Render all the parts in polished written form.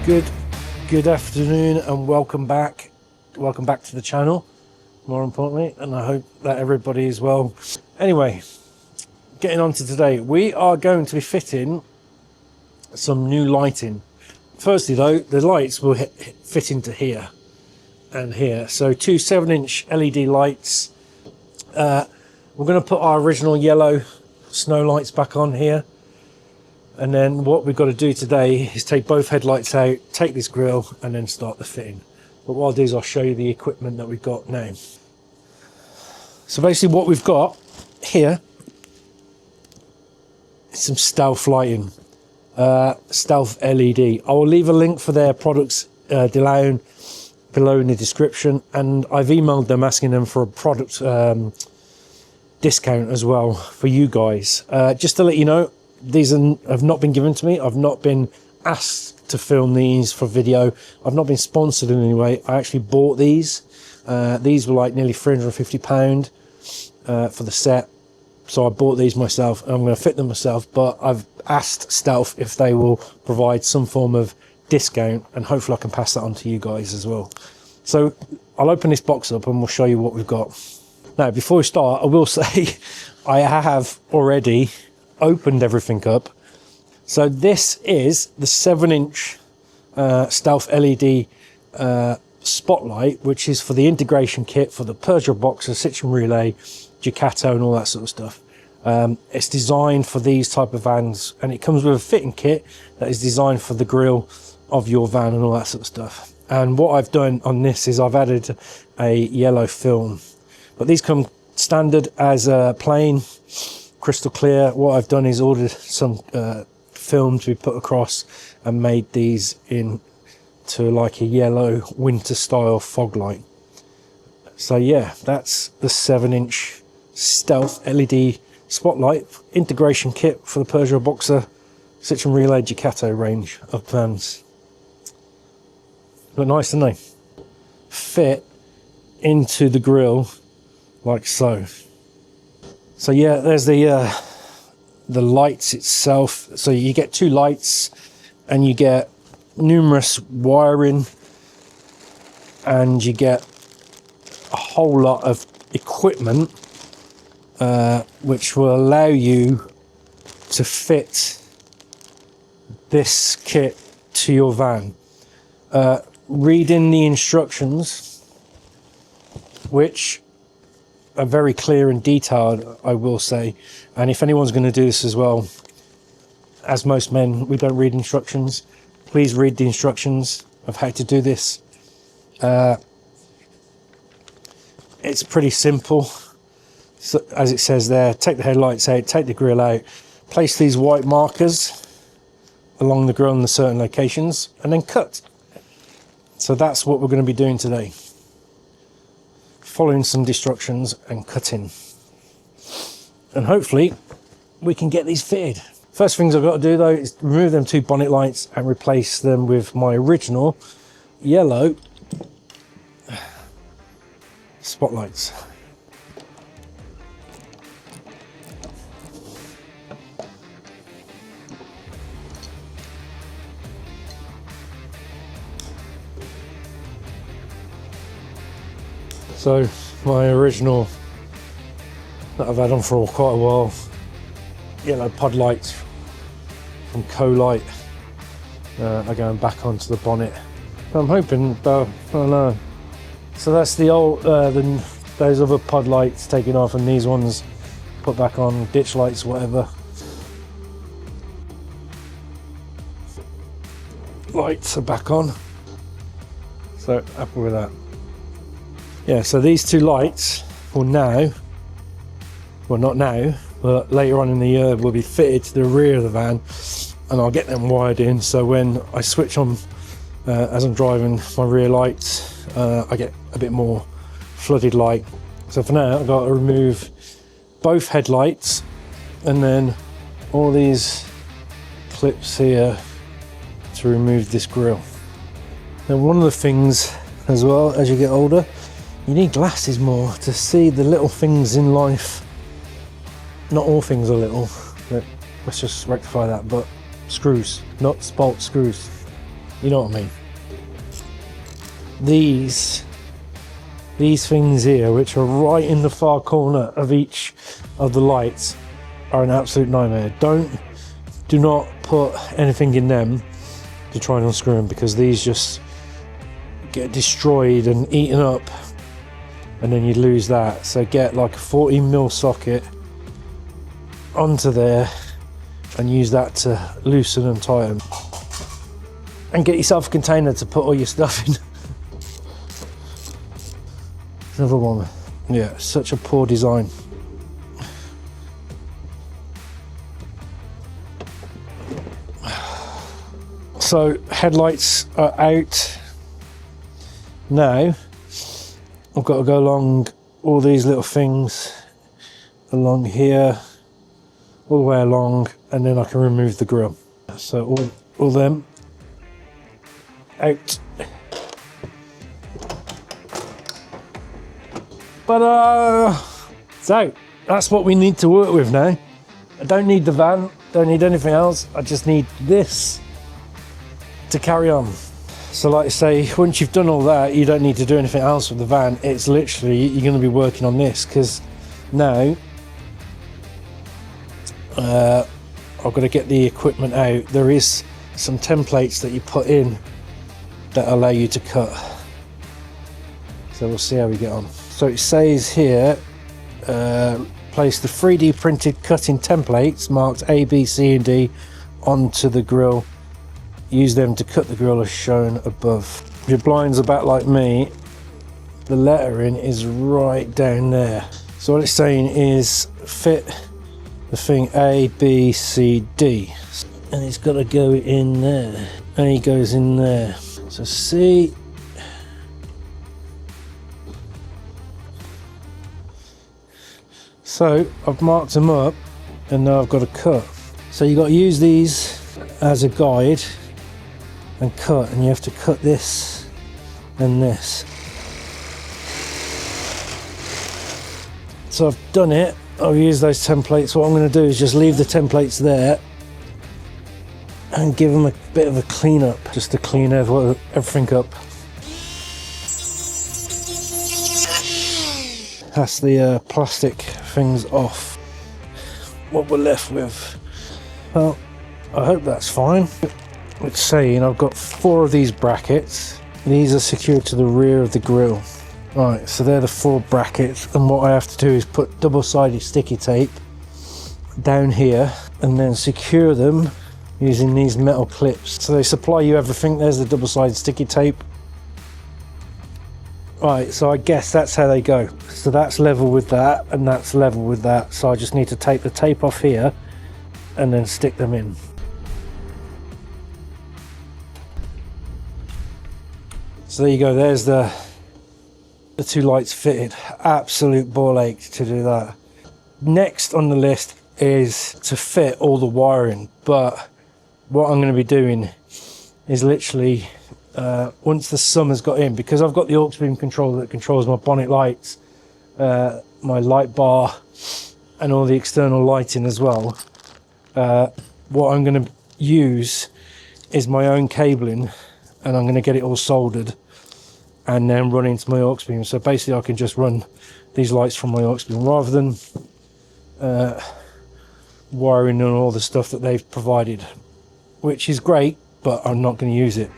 Good afternoon and welcome back to the channel, more importantly, and I hope that everybody is well. Anyway, getting on to today, we are going to be fitting some new lighting. Firstly though, the lights will fit into here and here, so two 7-inch LED lights. We're going to put our original yellow snow lights back on here. And then what we've got to do today is take both headlights out, take this grille, and then start the fitting. But what I'll do is I'll show you the equipment that we've got now. So basically what we've got here is some stealth lighting, stealth LED. I will leave a link for their products below in the description, and I've emailed them asking them for a product discount as well for you guys. Just to let you know, these have not been given to me. I've not been asked to film these for video. I've not been sponsored in any way. I actually bought these. These were like nearly £350 for the set. So I bought these myself and I'm going to fit them myself. But I've asked Stealth if they will provide some form of discount, and hopefully I can pass that on to you guys as well. So I'll open this box up and we'll show you what we've got. Now, before we start, I will say I have already opened everything up. So this is the 7-inch stealth LED spotlight, which is for the integration kit for the Peugeot Boxer, Citroen Relay, Ducato and all that sort of stuff. It's designed for these type of vans, and it comes with a fitting kit that is designed for the grille of your van and all that sort of stuff. And what I've done on this is I've added a yellow film, but these come standard as a plain crystal clear. What I've done is ordered some film to be put across and made these into like a yellow winter style fog light. So yeah, that's the 7-inch stealth LED spotlight integration kit for the Peugeot Boxer, Citroen Relay, Ducato range of vans. Look nice, don't they? Fit into the grille like so. So yeah, there's the lights itself. So you get two lights and you get numerous wiring, and you get a whole lot of equipment which will allow you to fit this kit to your van. Reading the instructions, which are very clear and detailed, I will say. And if anyone's going to do this as well, as most men, we don't read instructions. Please read the instructions of how to do this. It's pretty simple. So, as it says there, take the headlights out, take the grille out, place these white markers along the grille in the certain locations, and then cut. So that's what we're going to be doing today. Following some instructions and cutting, and hopefully we can get these fitted. First things I've got to do though is remove them two bonnet lights and replace them with my original yellow spotlights. So my original that I've had on for quite a while, yellow pod lights from Co-Light, are going back onto the bonnet. But I'm hoping, I don't know. So that's the old, those other pod lights taken off, and these ones put back on, ditch lights, whatever. Lights are back on. So happy with that. Yeah, so these two lights will now, well not now, but later on in the year will be fitted to the rear of the van, and I'll get them wired in, so when I switch on as I'm driving my rear lights, I get a bit more flooded light. So for now I've got to remove both headlights and then all these clips here to remove this grille. Now one of the things as well, as you get older, you need glasses more to see the little things in life. Not all things are little, but let's just rectify that. But screws, nuts, bolts, screws. You know what I mean? These things here, which are right in the far corner of each of the lights, are an absolute nightmare. Do not put anything in them to try and unscrew them, because these just get destroyed and eaten up, and then you lose that. So get like a 14mm socket onto there and use that to loosen and tighten, and get yourself a container to put all your stuff in. Another one. Yeah, such a poor design. So headlights are out now. I've got to go along all these little things along here, all the way along, and then I can remove the grille. So all them out. But so that's what we need to work with now. I don't need the van, don't need anything else. I just need this to carry on. So like I say, once you've done all that, you don't need to do anything else with the van. It's literally, you're going to be working on this, because now I've got to get the equipment out. There is some templates that you put in that allow you to cut. So we'll see how we get on. So it says here, place the 3D printed cutting templates marked A, B, C and D onto the grille. Use them to cut the grille as shown above. If your blinds are back like me, the lettering is right down there. So what it's saying is fit the thing A, B, C, D. And it's got to go in there. A goes in there. So C. So I've marked them up, and now I've got to cut. So you've got to use these as a guide and cut, and you have to cut this and this. So I've done it. I've used those templates. What I'm going to do is just leave the templates there and give them a bit of a clean up, just to clean everything up. That's the plastic things off. What we're left with, well, I hope that's fine. It's saying I've got 4 of these brackets. These are secured to the rear of the grille. Right, so they're the 4 brackets, and what I have to do is put double-sided sticky tape down here and then secure them using these metal clips. So they supply you everything. There's the double-sided sticky tape. Right, so I guess that's how they go. So that's level with that, and that's level with that. So I just need to take the tape off here and then stick them in. So there you go, there's the 2 lights fitted. Absolute ball ache to do that. Next on the list is to fit all the wiring, but what I'm going to be doing is literally once the summer's got in, because I've got the aux beam controller that controls my bonnet lights, my light bar and all the external lighting as well, what I'm going to use is my own cabling, and I'm going to get it all soldered and then run into my aux beam. So basically I can just run these lights from my aux beam rather than wiring and all the stuff that they've provided, which is great, but I'm not going to use it.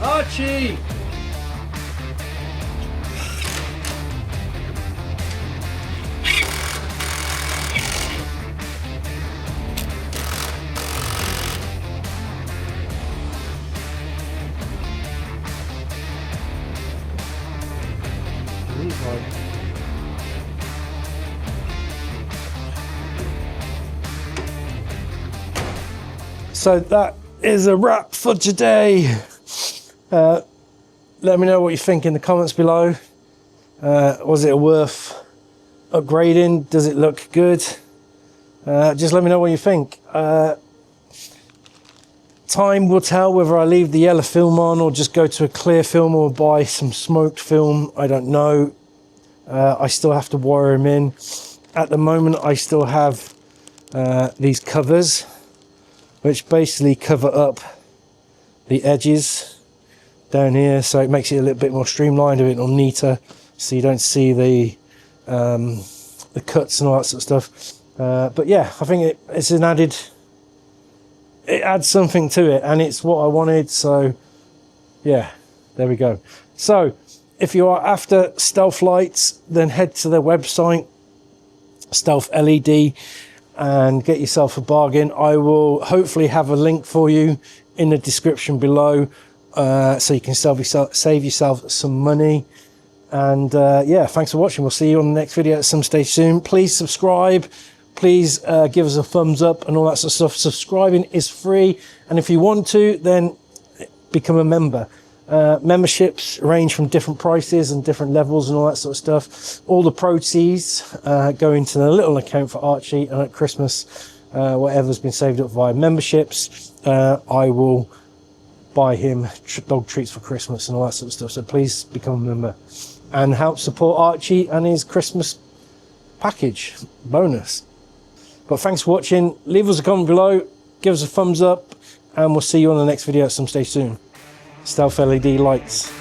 Archie! So that is a wrap for today. Let me know what you think in the comments below. Was it worth upgrading? Does it look good? Just let me know what you think. Time will tell whether I leave the yellow film on or just go to a clear film or buy some smoked film. I don't know. I still have to wire them in. At the moment, I still have these covers, which basically cover up the edges down here, so it makes it a little bit more streamlined, a bit more neater, so you don't see the cuts and all that sort of stuff. But yeah, I think it's an added. It adds something to it, and it's what I wanted. So yeah, there we go. So if you are after stealth lights, then head to their website, Stealth LED, and get yourself a bargain. I will hopefully have a link for you in the description below, so you can save yourself some money. And yeah, thanks for watching. We'll see you on the next video at some stage soon. Please subscribe. Please give us a thumbs up and all that sort of stuff. Subscribing is free, and if you want to, then become a member. Memberships range from different prices and different levels and all that sort of stuff. All the proceeds go into the little account for Archie, and at Christmas, whatever's been saved up via memberships, I will buy him dog treats for Christmas and all that sort of stuff. So please become a member and help support Archie and his Christmas package bonus. But thanks for watching. Leave us a comment below, give us a thumbs up, and we'll see you on the next video at some stage soon. Stealth LED lights.